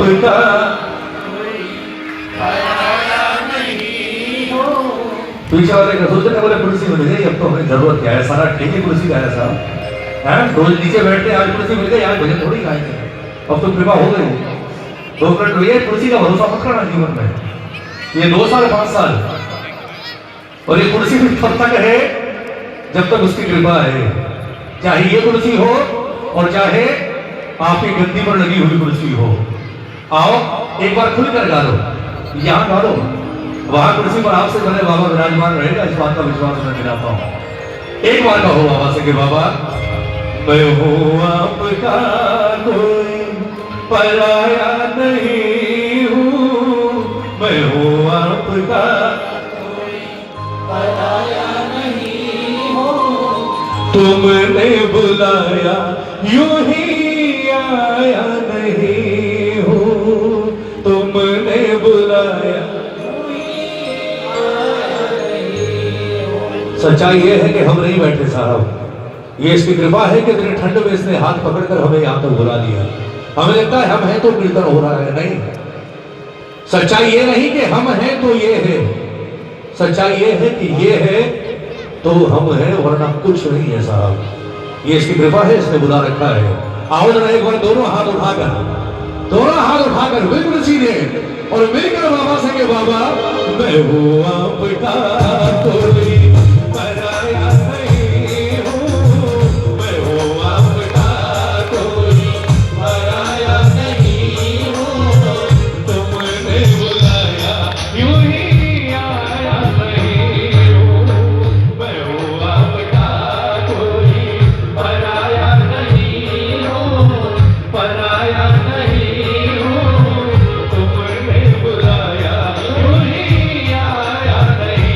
आपका पीछे वाले का सोचते बोले कुर्सी मिल गई, अब तो हमें जरूरत क्या है, सारा ठेके कुर्सी का है साहब, हैं रोज नीचे बैठते आज कुर्सी मिल गई, आज भजन थोड़ी गाएंगे, अब तो कृपा हो गई। 2 मिनट हुई है, कुर्सी का भरोसा मत करना जीवन में, ये 2 साल 5 साल, और ये कुर्सी भी तब तक है जब तक उसकी कृपा है, चाहे ये कुर्सी हो और चाहे आपकी गद्दी पर लगी हुई कुर्सी हो। आओ एक बार खुल कर गा लो, यहाँ गा लो, वहां कुर्सी पर आपसे बने बाबा विराजमान रहेगा, इस बात का विश्वास मैं दिलाता हूं। एक बार कहो बाबा से कि बाबा मैं हूं आपका कोई पराया नहीं हूं, मैं हूं आपका कोई पराया नहीं हूं, तुमने बुलाया यूं ही आया नहीं हूं, तुमने बुलाया। सच्चाई ये है कि हम नहीं बैठे साहब, ये इसकी कृपा है कि इतनी ठंड में इसने हाथ पकड़कर हमें यहाँ तक बुला दिया। हमें लगता है हम हैं तो कीर्तन हो रहा है, नहीं, सच्चाई ये नहीं कि हम हैं तो ये है, सच्चाई ये है कि ये है तो हम हैं, वरना कुछ नहीं है साहब, ये इसकी कृपा है, इसने बुला रखा है। आओ जरा एक बार दोनों हाथ उठाकर बिल्कुल सीधे और मिलकर बाबा से के बाबा मैं हूं आपका कोई पराया नहीं हूं, मैं हूं आपका कोई पराया नहीं हूं, तुमने बुलाया यूं ही आया नहीं हूं, मैं हूं आपका कोई पराया नहीं हूं, पराया नहीं हूं, तुमने बुलाया यूं ही आया नहीं।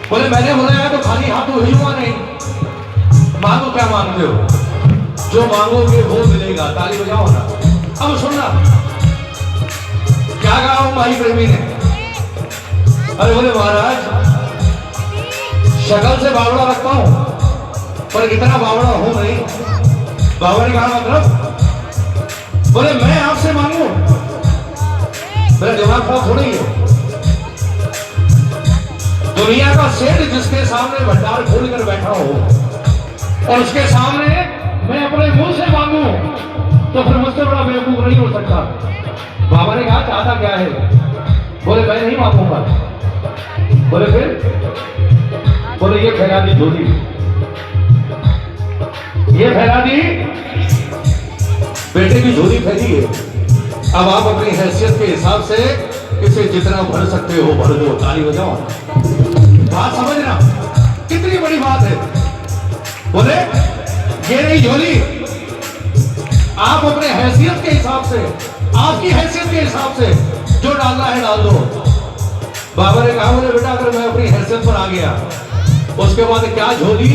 बोले मैंने बुलाया तो खाली हाथ तो हिलूंगा नहीं। मांगो क्या मांगते हो, जो मांगोगे वो मिलेगा। ताली बजाओ ना। अब सुनना क्या कहा हूं भाई प्रेमी ने। अरे बोले महाराज शक्ल से बावड़ा रखता हूं पर इतना बावड़ा हूं नहीं। बाबा ने कहा मतलब, बोले मैं आपसे मांगू, मेरा दिमाग खराब थोड़ी है। दुनिया का सेठ जिसके सामने भंडार खोल कर बैठा हो और उसके सामने मैं अपने मुंह से मांगू तो फिर मुझसे बड़ा बेवकूफ नहीं हो सकता। बाबा ने कहा चाहता क्या है। बोले मैं नहीं मांगूंगा। बोले फिर, बोले ये फैला दी झोली, ये फैला दी बेटे की झोली फैली है। अब आप अपनी हैसियत के हिसाब से इसे जितना भर सकते हो भर दो। ताली बजाओ। बात समझना कितनी बड़ी बात है। बोले ये नहीं झोली, आप अपने हैसियत के हिसाब से, आपकी हैसियत के हिसाब से जो डालना है डाल दो। बाबा ने कहा बोले बेटा अगर मैं अपनी हैसियत पर आ गया उसके बाद क्या झोली,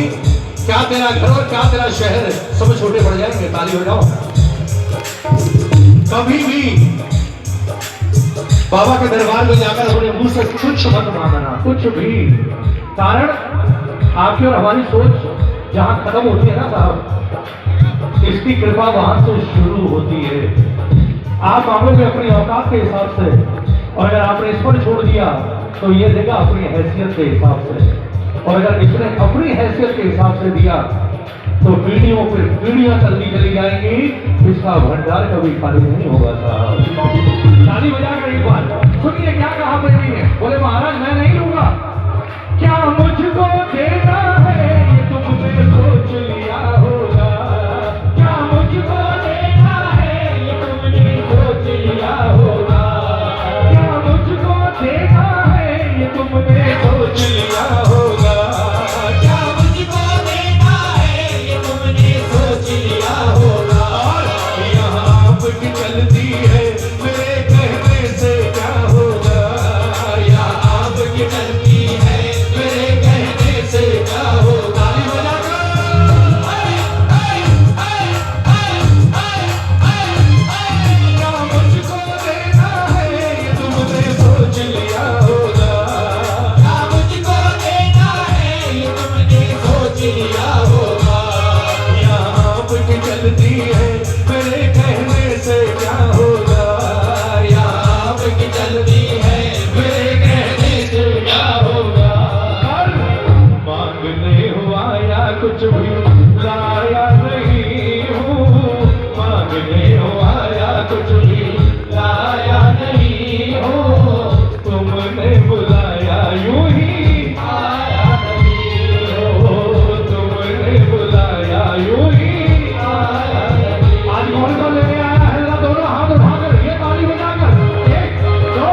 क्या तेरा घर और क्या तेरा शहर सब छोटे पड़ जाएंगे। ताली बजाओ। कभी भी बाबा के दरबार में जाकर अपने मुंह से कुछ मत मांगना, कुछ भी। कारण आपकी और हमारी सोच जहां खत्म होती है ना साहब, इसकी कृपा वहां से शुरू होती है। आप मांगोगे अपनी औकात के हिसाब से और अगर आपने इस पर छोड़ दिया तो ये देगा अपनी हैसियत के हिसाब से, और अगर इसने अपनी हैसियत के हिसाब से दिया तो पीढ़ियों पर पीढ़ियां चलती चली जाएंगी। इसका भंडार कभी खाली नहीं होगा साहब। ताली बजाकर एक बार सुनिए क्या कहा प्रेमी ने। बोले महाराज मैं नहीं लूंगा, क्या मुझको देना है ये तुमने सोच लिया होगा। क्या मुझको देना है ये तुमने सोच लिया होगा। क्या मुझको देना है ये तुमने सोच लिया होगा। क्या मुझको देना है ये तुमने सोच लिया होगा। और यहाँ आपकी चलती है मेरे कहने से क्या होगा। या आपकी चलती है मेरे कहने से क्या होगा। क्या मुझको देना है ये तुमने सोच लिया होगा। क्या मुझको देना है ये तुमने सोच लिया होगा। यहाँ आपकी चलती है मेरे कहने से क्या होगा। यहाँ आपकी चलती है मेरे कहने से क्या होगा। मांगने हुआ या कुछ भी लाया नहीं हूँ। मांगने हुआ या कुछ भी लाया नहीं हूँ। तुमने बुलाया यूं ही आया नहीं हो। तुमने बुलाया यूं ही आया नहीं। आज कौन सा लेने आया है ना दोनों हाथ उठाकर ये ताली बजाकर 1 2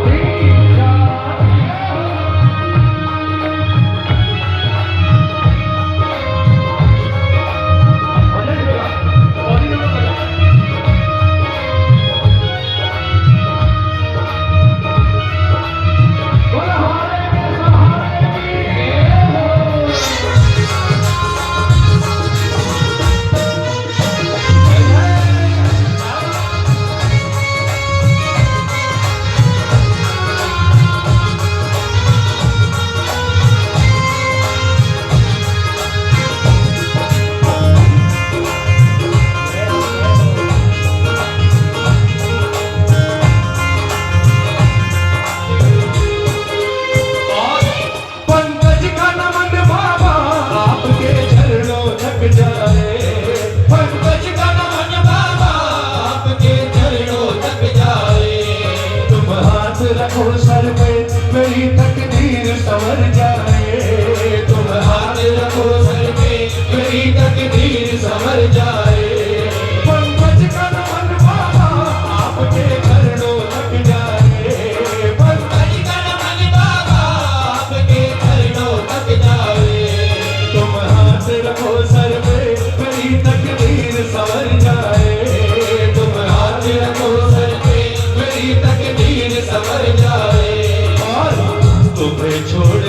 3 4। रखो सर पे मेरी तकदीर संवर जाए। तुम हाथ रखो सर पे मेरी तकदीर संवर जाए। पंकज का नमन बाबा आपके चरणों तक जाए। पंकज का नमन बाबा आपके चरणों तक जाए। तुम हाथ रखो सर पे मेरी तकदीर संवर जाए। तुम हाथ रखो सर पे मेरी तकदीर संवर जाए। और तुम्हें छोड़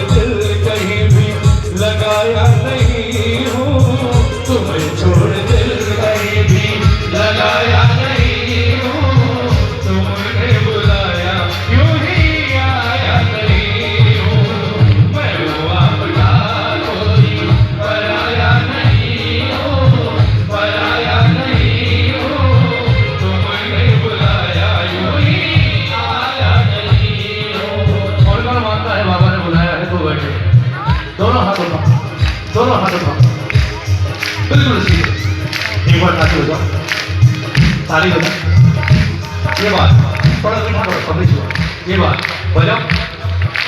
हाथ उठाओ, दोनों हाथ उठाओ, बिल्कुल सीधे। एक बार ताली बजाओ, ताली बजाओ। ये बात थोड़ा मीठा करो, समझ लो। ये बात बजाओ,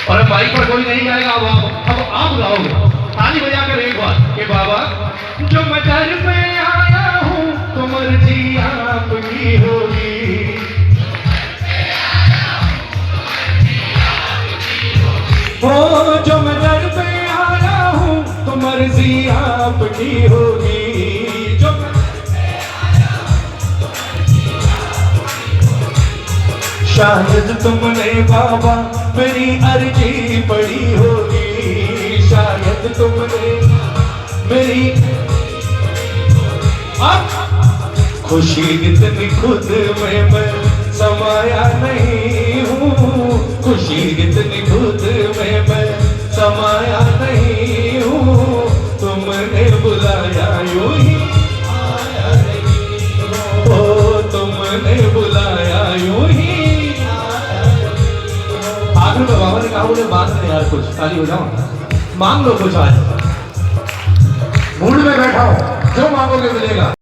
और माइक पर कोई नहीं गाएगा, अब आप गाओगे। ताली बजा कर एक बार कि बाबा जो मैं दर पे आया हूँ तो मर्जी आपकी होगी। ओ जो मैं दर पे आया हूँ तो मर्जी आपकी होगी। जो शायद तुमने बाबा मेरी अर्जी पढ़ी होगी, शायद तुमने मेरी खुशी इतनी खुद में मैं समाया नहीं हूँ, खुशी इतनी खुद में मैं समाया नहीं हूँ, तुमने बुलाया यूं ही आया नहीं हूँ, ओ तुमने बुलाया यूं ही। आखिर में बाबा ने कहा मुझे मांग नहीं यार कुछ, ताली हो जाओ, मांग लो कुछ आज, मूड में बैठा हो, जो मांगोगे मिलेगा।